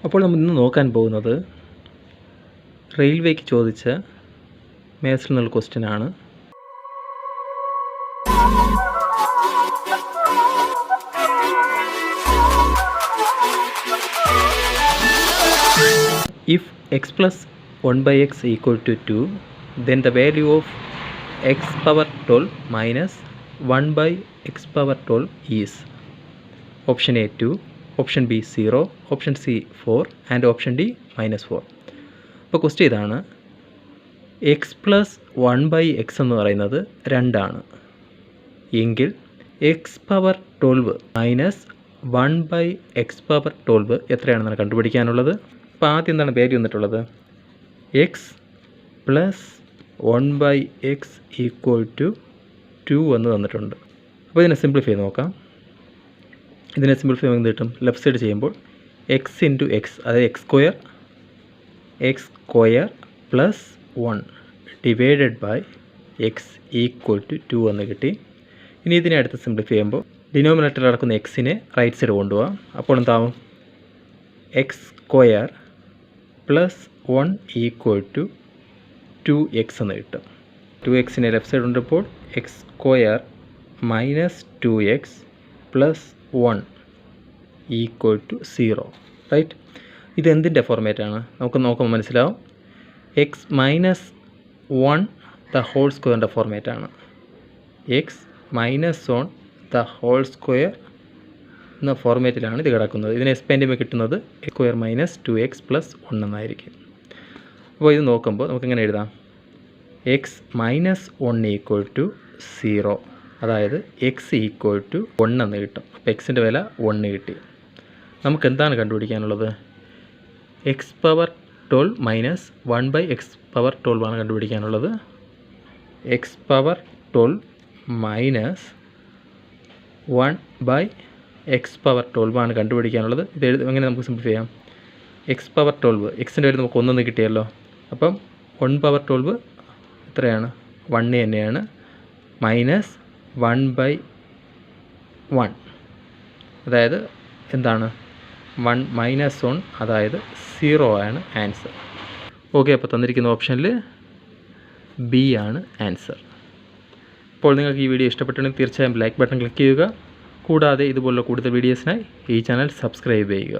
അപ്പോൾ നമ്മൾ ഇന്ന് നോക്കാൻ പോകുന്നത് റെയിൽവേക്ക് ചോദിച്ച മാത്സിൽ നിന്നുള്ള ക്വസ്റ്റ്യൻ ആണ്. If x plus 1 by x equal to 2, then the value of x power 12 minus 1 by x power 12 is option A 2, option B 0, option C 4 and option D -4. അപ്പോൾ question ഇതാണ്, എക്സ് പ്ലസ് 1 ബൈ എക്സ് എന്ന് പറയുന്നത് 2 ആണ് എങ്കിൽ x power 12 minus 1 by x power 12 എത്രയാണെന്നാണ് കണ്ടുപിടിക്കാനുള്ളത്. അപ്പോൾ ആദ്യം എന്താണ് വാല്യൂ വന്നിട്ടുള്ളത്, x plus 1 by x equal to 2 എന്ന് തന്നിട്ടുണ്ട്. അപ്പോൾ ഇതിനെ സിംപ്ലിഫൈ ചെയ്ത് നോക്കാം. ഇതിനെ സിംപ്ലിഫൈ ചെയ്ത് കിട്ടും, ലെഫ്റ്റ് സൈഡ് ചെയ്യുമ്പോൾ എക്സ് ഇൻറ്റു എക്സ്, അതായത് x square plus 1 divided by x equal to 2 എന്ന് കിട്ടി. ഇനി ഇതിനെ അടുത്ത് സിംപ്ലിഫൈ ചെയ്യുമ്പോൾ ഡിനോമിനേറ്ററിൽ നടക്കുന്ന എക്സിനെ റൈറ്റ് സൈഡ് കൊണ്ടുപോകാം. അപ്പോൾ എന്താവും, x square plus 1 equal to 2x എന്ന് കിട്ടും. 2xനെ ലെഫ്റ്റ് സൈഡ് കൊണ്ടുമ്പോൾ x square minus 2x plus 1 equal to 0. Right, ഇത് എന്തിൻ്റെ ഫോർമാറ്റാണ് നമുക്ക് നോക്കുമ്പോൾ മനസ്സിലാവും. എക്സ് മൈനസ് 1 ദ ഹോൾ സ്ക്വയറിൻ്റെ ഫോർമാറ്റാണ്. X minus 1 the whole square എന്ന ഫോർമാറ്റിലാണ് ഇത് കിടക്കുന്നത്. ഇതിന് എക്സ്പാൻഡ് ചെയ്യുമ്പോൾ കിട്ടുന്നത് X square minus 2x plus 1 എന്നായിരിക്കും. അപ്പോൾ ഇത് നോക്കുമ്പോൾ നമുക്കെങ്ങനെ എഴുതാം, എക്സ് മൈനസ് 1 ഈക്വൽ ടു 0, അതായത് എക്സ് ഈക്വൽ ടു 1 എന്ന് കിട്ടും. അപ്പോൾ എക്സിൻ്റെ വില 1 കിട്ടി. നമുക്ക് എന്താണ് കണ്ടുപിടിക്കാനുള്ളത്, x power 12 minus 1 by x power 12 ആണ് കണ്ടുപിടിക്കാനുള്ളത്. X power 12 minus 1 by x power 12 ആണ് കണ്ടുപിടിക്കാനുള്ളത്. ഇത് എങ്ങനെ നമുക്ക് സിംപ്ലിഫൈ ചെയ്യാം, എക്സ് പവർ 12 എക്സിൻ്റെ വില നമുക്ക് 1 കിട്ടിയല്ലോ. അപ്പം 1 പവർ 12 എത്രയാണ്, 1 തന്നെയാണ്, മൈനസ് 1 ബൈ 1, അതായത് എന്താണ് 1 മൈനസ് 1, അതായത് 0 ആണ് ആൻസർ. ഓക്കെ, അപ്പോൾ തന്നിരിക്കുന്ന ഓപ്ഷനിൽ ബി ആണ് ആൻസർ. അപ്പോൾ നിങ്ങൾക്ക് ഈ വീഡിയോ ഇഷ്ടപ്പെട്ടുണ്ടെങ്കിൽ തീർച്ചയായും ലൈക്ക് ബട്ടൺ ക്ലിക്ക് ചെയ്യുക. കൂടാതെ ഇതുപോലുള്ള കൂടുതൽ വീഡിയോസിനായി ഈ ചാനൽ സബ്സ്ക്രൈബ് ചെയ്യുക.